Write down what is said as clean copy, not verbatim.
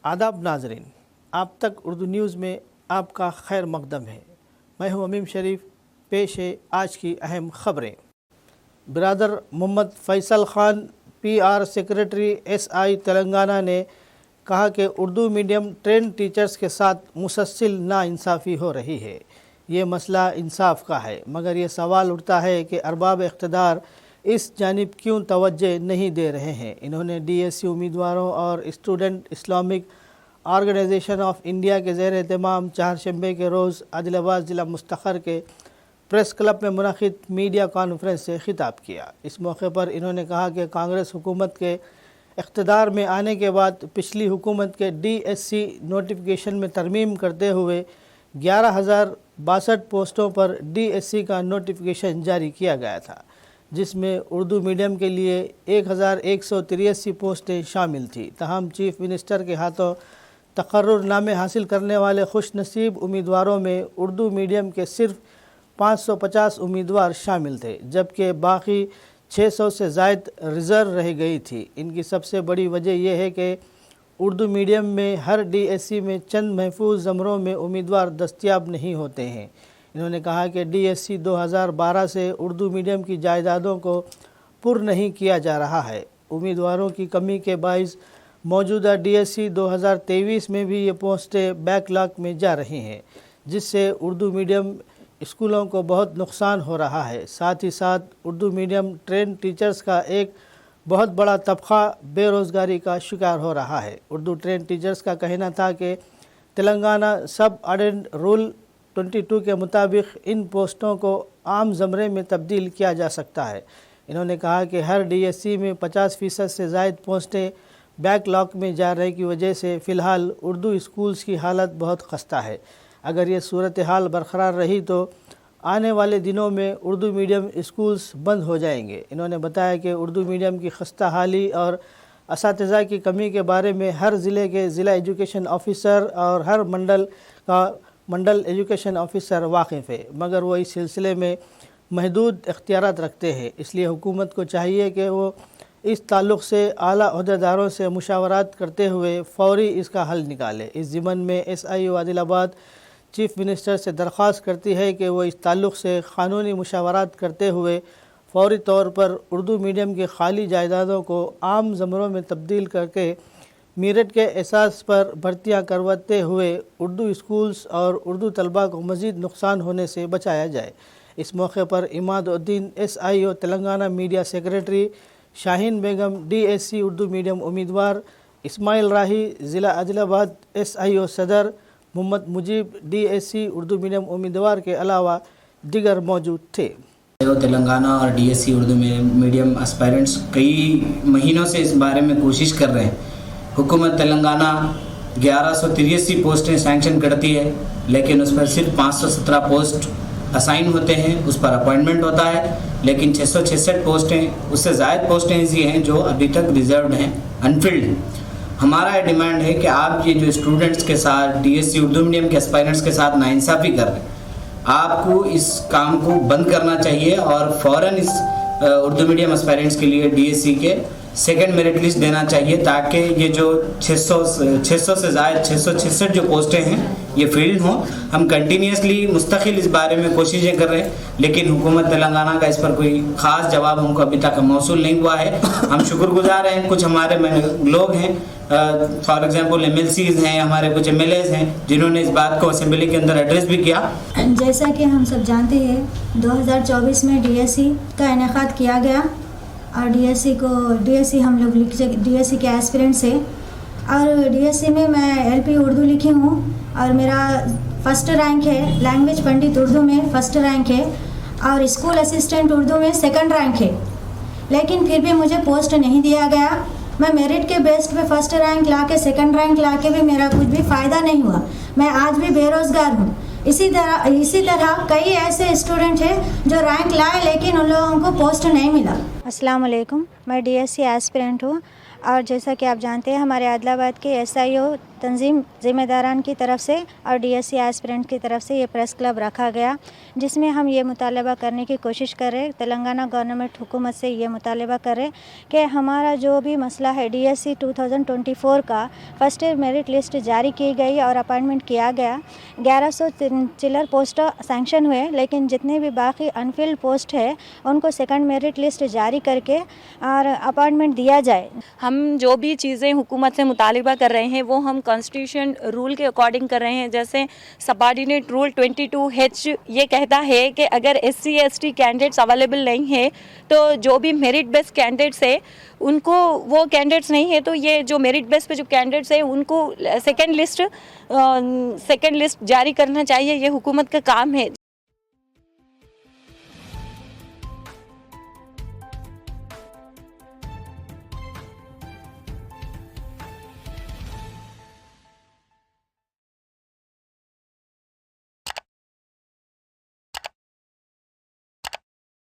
आदाब नाजरीन, आप तक उर्दू न्यूज़ में आपका खैर मकदम है। मैं हूं अमीम शरीफ। पेश है आज की अहम खबरें। बिरादर Mohammad Faisal Khan PR secretary SI Telangana ने कहा कि उर्दू मीडियम ट्रेंड टीचर्स के साथ मुसलसल नाइंसाफ़ी हो रही है। ये मसला इंसाफ का है, मगर ये सवाल उठता है कि अरबाब इख्तिदार इस जानिब क्यों तवज्जो नहीं दे रहे हैं। इन्होंने DSC उम्मीदवारों और student Islamic organisation of India के ज़ेर एहतमाम चारशंबे के रोज़ आदिलाबाद ज़िला मुस्तखर के प्रेस क्लब में मुनक़िद मीडिया कॉन्फ्रेंस से खिताब किया। इस मौके पर इन्होंने कहा कि कांग्रेस हुकूमत के इख्तिदार में आने के बाद पिछली हुकूमत के DSC नोटिफिकेशन में तरमीम करते हुए 11,062 पोस्टों पर DSC का नोटिफिकेशन जारी किया गया था, जिसमें उर्दू मीडियम के लिए 1,183 पोस्टें शामिल थी। तहम चीफ मिनिस्टर के हाथों तकर्रुरनामे हासिल करने वाले खुश नसीब उम्मीदवारों में उर्दू मीडियम के सिर्फ 550 उम्मीदवार शामिल थे, जबकि बाकी 600 से ज़ायद रिज़र्व रह गई थी। इनकी सबसे बड़ी वजह यह है कि उर्दू मीडियम में हर DSC में चंद महफूज ज़मरों में उम्मीदवार दस्तयाब नहीं होते हैं। इन्होंने कहा कि DSC 2012 से उर्दू मीडियम की जायदादों को पुर नहीं किया जा रहा है। उम्मीदवारों की कमी के बाइस मौजूदा DSC 2023 में भी ये पोस्टें बैकलॉग में जा रही हैं, जिससे उर्दू मीडियम स्कूलों को बहुत नुकसान हो रहा है। साथ ही साथ उर्दू मीडियम ट्रेंड टीचर्स का एक बहुत बड़ा तबका बेरोज़गारी का शिकार हो रहा है। उर्दू ट्रेंड टीचर्स का कहना था कि तेलंगाना सब ऑर्डिनेंस रूल 22 के मुताबिक इन पोस्टों को आम ज़मरे में तब्दील किया जा सकता है। इन्होंने कहा कि हर DSC में 50% से ज़ायद पोस्टें बैकलॉग में जा रहे की वजह से फ़िलहाल उर्दू स्कूल्स की हालत बहुत खस्ता है। अगर ये सूरत हाल बरकरार रही तो आने वाले दिनों में उर्दू मीडियम स्कूल्स बंद हो जाएंगे। इन्होंने बताया कि उर्दू मीडियम की खस्ता हाली और असातिज़ा की कमी के बारे में हर ज़िले के ज़िला एजुकेशन ऑफिसर और हर मंडल एजुकेशन ऑफिसर वाकिफ़ है, मगर वो इस सिलसिले में महदूद इख्तियारात रखते हैं। इसलिए हुकूमत को चाहिए कि वो इस ताल्लुक़ से आला अहदेदारों से मुशावरात करते हुए फ़ौरी इसका हल निकाले। इस ज़िमन में SIO आदिलाबाद चीफ मिनिस्टर से दरख्वास्त करती है कि वो इस ताल्लुक़ से क़ानूनी मुशावरात करते हुए फ़ौरी तौर पर उर्दू मीडियम की खाली जायदादों को आम ज़मरों में तब्दील करके मेरिट के एसास पर भर्तियाँ करवाते हुए उर्दू स्कूल्स और उर्दू तलबा को मज़ीद नुकसान होने से बचाया जाए। इस मौके पर Imaduddin SIO Telangana media secretary, Shaheen Begum DSC Urdu medium उम्मीदवार, इस्माइल राही ज़िला आदिलाबाद SIO सदर, मोहम्मद मुजीब DSC उर्दू मीडियम उम्मीदवार के अलावा दिगर मौजूद थे। तेलंगाना और DSC उर्दू मीडियम एस्पायरेंट्स कई महीनों से इस बारे में कोशिश कर रहे हैं। हुकूमत तेलंगाना 1183 पोस्टें सैंक्शन करती है, लेकिन उस पर सिर्फ 517 पोस्ट असाइन होते हैं, उस पर अपॉइंटमेंट होता है। लेकिन 666 पोस्टें, उससे ज़ायद पोस्टें ऐसी हैं जो अभी तक रिजर्व्ड हैं, अनफिल्ड हैं। हमारा ये डिमांड है कि आप ये जो स्टूडेंट्स के साथ DSC उर्दू मीडियम के एस्पायरेंट्स के साथ नाइंसाफ़ी कर रहे हैं, आपको इस काम को बंद करना चाहिए और फ़ौरन इस उर्दू मीडियम एस्पायरेंट्स के लिए DSC के सेकंड मेरिट लिस्ट देना चाहिए, ताकि ये जो 600 से ज़ायद 666 जो पोस्टें हैं ये फील्ड हों। हम कंटिन्यूसली मुस्तकिल इस बारे में कोशिशें कर रहे हैं, लेकिन हुकूमत तेलंगाना का इस पर कोई ख़ास जवाब हमको अभी तक मौसूल नहीं हुआ है। हम शुक्रगुजार हैं, कुछ हमारे लोग हैं, फॉर एग्जांपल MLCs हैं, हमारे कुछ MLAs हैं, जिन्होंने इस बात को असेंबली के अंदर एड्रेस भी किया। जैसा कि हम सब जानते हैं 2024 में DSC का इनेकाद किया गया और DSC हम लोग DSC के एस्पिरेंट्स है और DSC में मैं LP उर्दू लिखी हूँ और मेरा फर्स्ट रैंक है। लैंग्वेज पंडित उर्दू में फर्स्ट रैंक है और स्कूल असिस्टेंट उर्दू में सेकंड रैंक है, लेकिन फिर भी मुझे पोस्ट नहीं दिया गया। मैं मेरिट के बेस पे फर्स्ट रैंक ला के सेकेंड रैंक ला के भी मेरा कुछ भी फ़ायदा नहीं हुआ। मैं आज भी बेरोज़गार हूँ। इसी तरह कई ऐसे स्टूडेंट हैं जो रैंक लाए लेकिन उन लोगों को पोस्ट नहीं मिला। अस्सलाम वालेकुम। मैं डीएससी एस्पिरेंट हूँ और जैसा कि आप जानते हैं हमारे आदिलाबाद के एसआईओ तंजीम ज़िम्मेदारान की तरफ से और डीएससी एस्पिरेंट की तरफ से ये प्रेस क्लब रखा गया, जिसमें हम ये मुतालबा करने की कोशिश कर रहे, तेलंगाना गवर्नमेंट हुकूमत से ये मुतालबा कर रहे कि हमारा जो भी मसला है डीएससी 2024 का फर्स्ट ईयर मेरिट लिस्ट जारी की गई और अपॉइंटमेंट किया गया। 1100 चिल्लर पोस्ट सैंक्शन हुए, लेकिन जितने भी बाकी अनफिल्ड पोस्ट है उनको सेकंड मेरिट लिस्ट जारी करके और अपॉइंटमेंट दिया जाए। हम जो भी चीज़ें हुकूमत से मुतालिबा कर रहे हैं वो हम कॉन्स्टिट्यूशन रूल के अकॉर्डिंग कर रहे हैं। जैसे सबऑर्डिनेट रूल 22H ये कहता है कि अगर SC/ST कैंडिडेट्स अवेलेबल नहीं है तो जो भी मेरिट बेस्ड कैंडिडेट्स है उनको, वो कैंडिडेट्स नहीं है तो ये जो मेरिट बेस पे जो कैंडिडेट्स है उनको सेकंड लिस्ट जारी करना चाहिए। ये हुकूमत का काम है।